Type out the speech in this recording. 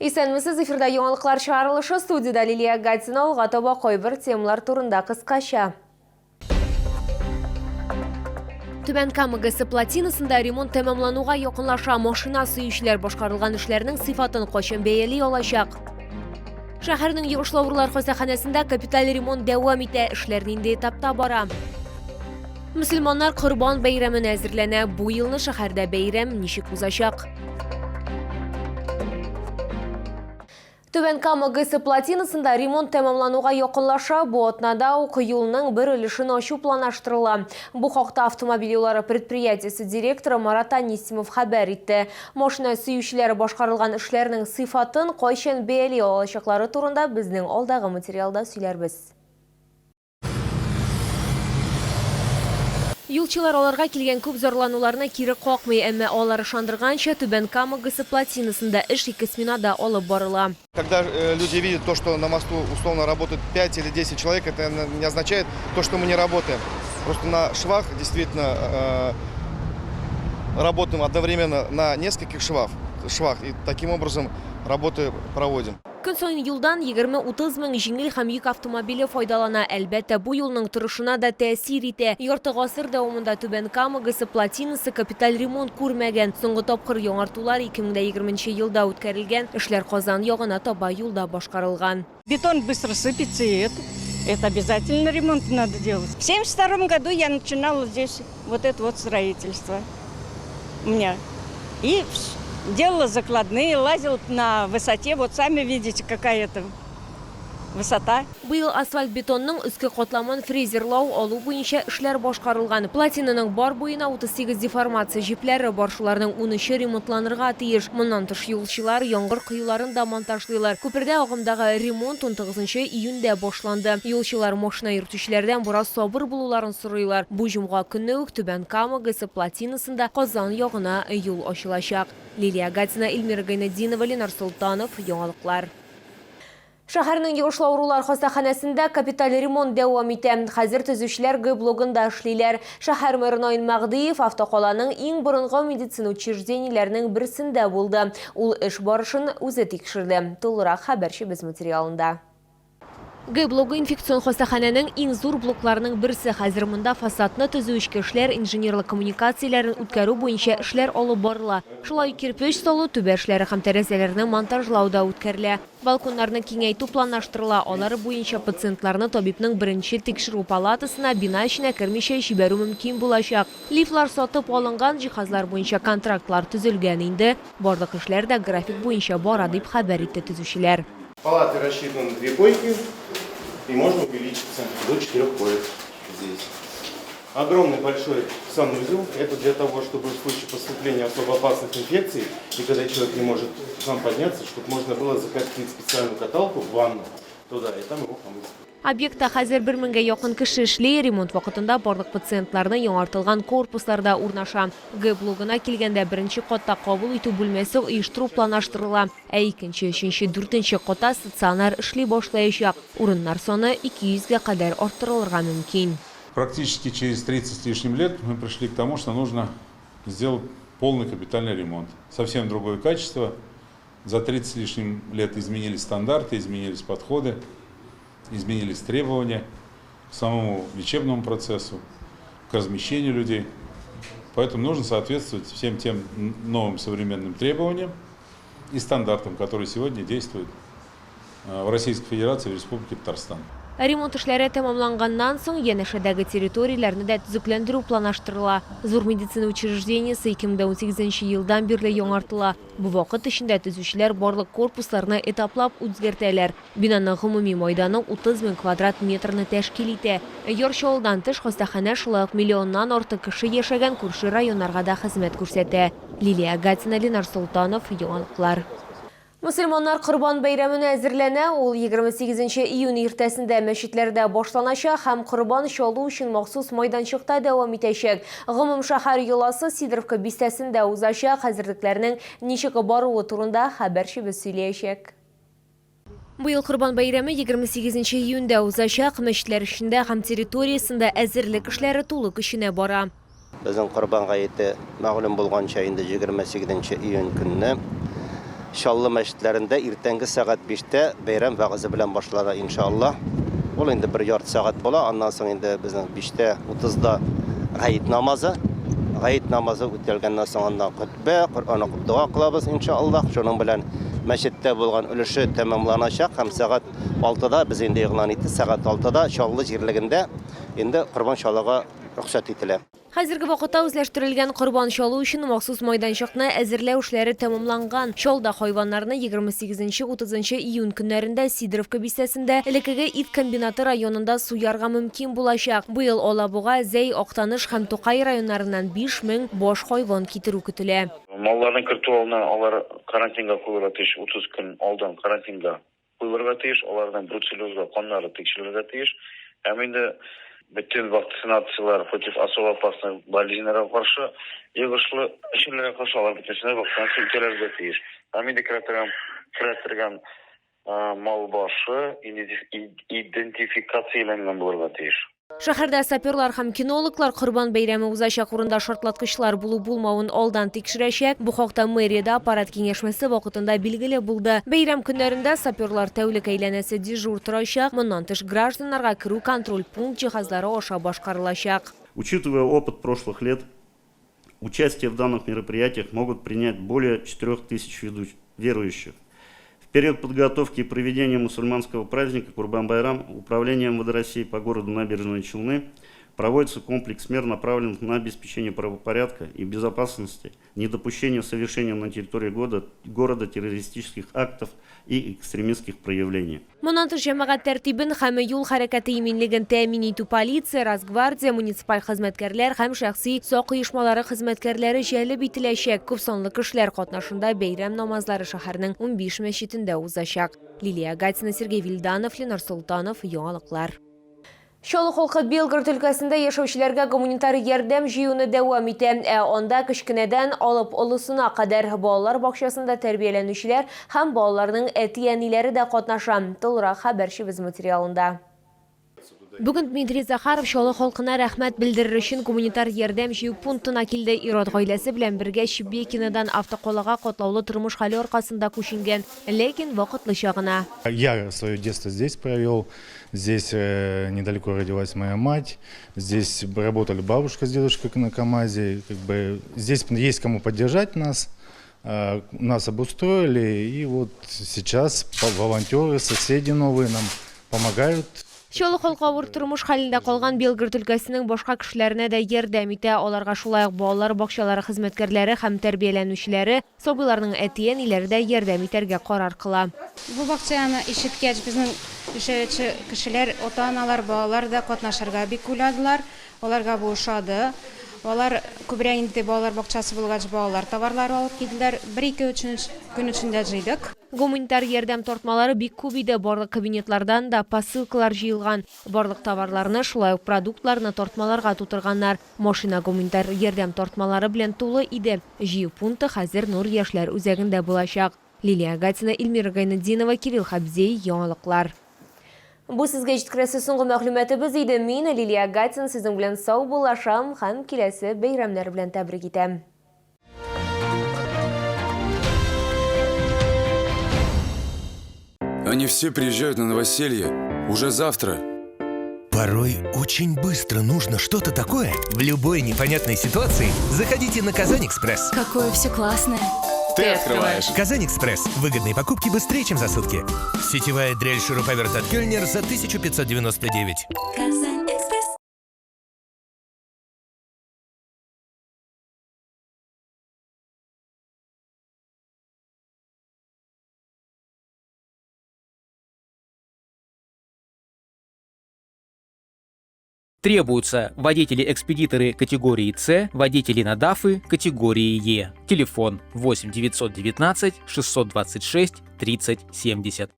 Исәнмесез, эфирда яңалыклар чыгарылышы, студияда Лилия Гатина, алга таба койбір темалар турында кыскача. Түбән Кама ГЭС плотинасында ремонт тәмамлануга якынлаша, машина сөючеләр башкарылган эшләрнең сыйфатын качан бәяли алачак. Шәһәрнең Югышлавырлар хастаханәсендә капиталь ремонт дәвам итә, эшләр нинди этапта бара. Мөселманнар Корбан бәйрәменә әзерләнә. Бу елны шәһәрдә бәйрәм ничек узачак? Түбән Кама ГЭС плотинасында ремонт тәмамлануга якынлаша, бу атнада ук юлның бер өлешен ачу планлаштырыла. Бу хакта автомобиль юллары предприятиесе директоры Марат Анисимов хәбәр итте. Машина сөючеләре башкарылган эшләрнең сыйфатын кайчан бәяли алачаклары турында безнең алдагы материалда сөйләрбез. Юлчылар аларга килгән күп зарлануларны кире какмый, әмма алар ышандырганча Түбән Кама ГЭС плотинасында эш 2 сменада алып барыла. Когда люди видят то, что на мосту условно работают 5 или 10 человек, это не означает то, что мы не работаем. Просто на швах действительно работаем одновременно на нескольких швах, и таким образом работы проводим. Көн сайын юлдан 20-30 мең җиңел һәм йөк автомобиле файдалана. Әлбәттә, бу юлның торышына да тәэсир итә. Ярты гасыр дәвамында Түбән Кама ГЭС плотинасы капиталь ремонт күрмәгән. Соңгы тапкыр яңартулар 2020 елда үткәрелгән. Эшләр Казан ягына таба юлда башкарылган. Бетон быстро сыпется, и это обязательно ремонт надо делать. В 1972 году я начинала здесь вот это вот строительство у меня. И делала закладные, лазила на высоте. Вот сами видите, какая это высота. Быел асфальт-бетонның үске катламын фрезерлау алу буенча эшләр башкарылган. Плотинаның бар буена 38 деформация җипләре бар, шуларның 13-і ремонтланырга тиеш. Моннан тыш юлчылар яңгыр кыюларын да монтажлыйлар. Күпердә агымдагы ремонт 19 июньдә башланды. Юлчылар машина йөртүчеләрдән бураз сабыр булуларын сорыйлар. Бу җомга көнне үк Түбән Кама ГЭС плотинасында Казан ягына юл ачылачак. Лилия Гатина, Эльмира Гайнетдинова, Ленар Султанов, яңалыклар. Шәһәрнең Югышлавырлар хастаханәсендә капиталь ремонт дәвам итә. Хәзер төзүчеләр Г блогында эшлиләр. Шәһәр мэры Наил Мәгъдиев автокаланың иң борынгы медицина учреждениеләренең берсендә булды. Ул эш барышын үзе тикшерде. Тулырак хәбәрчебез материалында. Г блогы инфекцион хастаханәнең иң зур блокларының берсе. Хәзер монда фасадны төзү эшкәшләр, инженерлык коммуникацияләрен үткәрү буенча эшләр алып барыла. Шулай кирпеч салу, түбә эшләре һәм тәрәзәләрне монтажлау да үткәрелә. Балконнарны киңәйтү планлаштырыла. Алар буенча пациентларны табибның беренче тикшерү палатасына бина эченә кермичә җибәрү мөмкин булачак. Лифтлар сатып алынган, җиһазлар буенча контрактлар төзелгән инде. Барлык эшләр дә график буенча бара дип хәбәр итте төзүчеләр. Палаты рассчитаны на 2 койки, и можно увеличиться до 4 коек здесь. Огромный большой санузел. Это для того, чтобы в случае поступления особо опасных инфекций, и когда человек не может сам подняться, чтобы можно было закатить специальную каталку в ванну туда, и там его помыть. Объектта хәзер 1000-гә якын кеше эшли, ремонт вакытында барлык пациентларны яңартылган корпусларда урнаша. Г блогына килгәндә беренче катта кабул итү бүлмәсе оештыру планлаштырыла, ә икенче, өченче, 4-нче катта стационар эшли башлаячак. Урыннар саны 200-гә кадәр арттырылырга мөмкин. Практически через 30 с лишним лет мы пришли к тому, что нужно сделать полный капитальный ремонт. Совсем другое качество. За 30 с лишним лет изменились стандарты, изменились подходы, изменились требования к самому лечебному процессу, к размещению людей. Поэтому нужно соответствовать всем тем новым современным требованиям и стандартам, которые сегодня действуют в Российской Федерации и в Республике Татарстан. Ремонт эшләре тәмамланганнан соң янәшәдәге территорияләрне дә төзекләндерү планлаштырыла. Зур медицина учреждениесе 2018 елдан бирле яңартыла. Бу вакыт эчендә төзүчеләр барлык корпусларны этаплап үзгәртәләр. Бинаның гомуми мәйданы 30 000 квадрат метрны тәшкил итә. Ярчалдан тыш хастаханә шулай ук миллионнан артык кеше яшәгән күрше районнарга да хезмәт күрсәтә. Лилия Гатина, Ленар Султанов, яңалыклар. Мөселманнар Корбан бәйрәменә әзерләнә. Ул 28 июнь иртәсендә мәчетләрдә башланачак һәм Корбан чалу өчен махсус майданчыкта дәвам итәчәк. Гомум шәһәр юласы Сидоровка бистәсендә узачак. Хәзерлекләрнең ничек баруы турында хәбәрчебез сөйләячәк. Быел Корбан бәйрәме 28 июньдә узачак. Мәчетләр эчендә һәм территориясендә әзерлек эшләре тулы көченә бара. Безнең Корбан гаете мәгълүм булганча инде 28 июнь көнне Şallı məşitlərində irtəngi saat 5-də bəyram vağızı bilan başlanır inşallah. Ol indi bir yarım saat bola, ondan sonra indi bizning 5-də 30-da g'ayit namozi. G'ayit namozi o'tilgandan so'ng xutba, Qur'on o'qib duo qilamiz inshaalloh. Shuning bilan masjidda bo'lgan ulushi tamomlanacak. Ham saat 6-da biz endi e'lon etdik. Saat 6-da Şallı yerligində endi Qurbon şallıga ruxsat etiladi. Hozirgi vaqtda o'zlashtirilgan Qurbon sholu uchun maxsus maydonchiqni әзерләү эшләре tamomlangan. Sholda hayvonlarni 28-30 iyun kunlarında Sidirovka bistəsində Elekege it kombinаты rayonunda суярга mümkün bulacak. Bu yıl Olabuğa, Zey, Oqtanış һәм Toqay rayonlarından 5000 boş hayvan китерү көтелә. Малларның кертүенә алар карантинга куелырга тиеш, 30 көн алдан карантинга куелырга тиеш, аларның бруцеллезга каннары тикшерелергә тиеш. Һәм инде bütün vaksinasiyalar против особо опасных болезней karşı yığışlı işlere karşı alan bütününe vaksinasiya ülkelerге тиеш. Һәм инде кертергән мал башы идентификацияланган булырга тиеш. Шәһәрдә саперлар һәм кинологлар Корбан бәйрәме узачак урында шартлаткычлар булу-булмавын алдан тикшерәчәк. Бу хакта мэриядә аппарат киңәшмәсе вакытында билгеле булды. Бәйрәм көннәрендә саперлар тәүлек әйләнәсе дежур торачак. Моннан тыш гражданнарга керү контроль пункт җиһазлары аша башкарылачак. Учитывая опыт прошлых лет, участие в данных мероприятиях могут принять более 4000 верующих. В период подготовки и проведения мусульманского праздника Курбан-Байрам Управлением МВД России по городу Набережные Челны проводится комплекс мер, направленных на обеспечение правопорядка и безопасности, недопущение совершения на территории города террористических актов и экстремистских проявлений. Моннан тыш җәмәгать тәртибен һәм юл хәрәкәте иминлеген тәэмин итү полиция, Росгвардия, муниципаль хезмәткәрләр һәм шәхси сак оешмалары хезмәткәрләре җәлеп ителәчәк. Күп санлы кешеләр катнашында бәйрәм намазлары шәһәрнең 15 мәчетендә узачак. Лилия Гатина, Сергей Вильданов, Ленар Султанов, Яңалыклар. Шолы халкы Белгород өлкәсендә яшәүчеләргә гуманитар ярдәм җыюны дәвам итә. Анда кечкенәдән алып олысына кадәр балалар бакчасында тәрбияләнүчеләр һәм балаларның әти-әниләре дә катнаша. Тулырак хәбәрчебез материалында. Бүген Дмитрий Захаров Шолы халкына рәхмәт белдерер өчен гуманитар ярдәм җыю пунктына килде. Ирод гаиләсе белән бергә Чебекинадан автоколага катлаулы тормыш хәле аркасында күченгән, ләкин вакытлыча гына. Я свое детство здесь провел. Здесь недалеко родилась моя мать. Здесь работали бабушка с дедушкой на КамАЗе. Здесь есть кому поддержать нас. Нас обустроили. И вот сейчас волонтеры, соседи новые нам помогают. Шолы халкы авыр тормыш хәлендә калган Белгород өлкәсенең башка кешеләренә дә ярдәм итә. Аларга шулай ук балалар бакчалары хезмәткәрләре һәм тәрбияләнүчеләре, сабыйларның әти-әниләре дә ярдәм итәргә карар кыла. Бу бакчаны ишеткәч, безнең яшәүче кешеләр, ата-аналар, балалар да катнашырга бик уйладылар. Аларга бу ошады. Алар күбрәк инде балалар бакчасы булгач, балалар товарлары алып килделәр. 1-2 көн эчендә җыйдык. Гуманитар ярдәм тартмалары бик күп иде. Барлык кабинетлардан да посылкалар җыелган. Барлык товарларны, шулай ук продуктларны тартмаларга тутырганнар. Машина гуманитар ярдәм тартмалары белән тулы иде. Җыю пункты хәзер Нур яшьләр үзәгендә булачак. Лилия Гатина, Эльмира Гайнетдинова, Кирилл Хабзей, Яңалыклар. Бу сезгә җиткерәсе соңгы мәгълүматыбыз иде. Мин Лилия Гатина сезнең белән сау булашам һәм киләсе бәйрәмнәр белән тәбрик итәм. Они все приезжают на новоселье уже завтра. Порой очень быстро нужно что-то такое. В любой непонятной ситуации заходите на Казань-Экспресс. Какое все классное. Ты открываешь. Казань-Экспресс. Выгодные покупки быстрее, чем за сутки. Сетевая дрель-шуруповерт от Кёльнер за 1599. Казань-Экспресс. Требуются водители-экспедиторы категории С, водители на ДАФы категории Е. Телефон 8 919 626 30 70.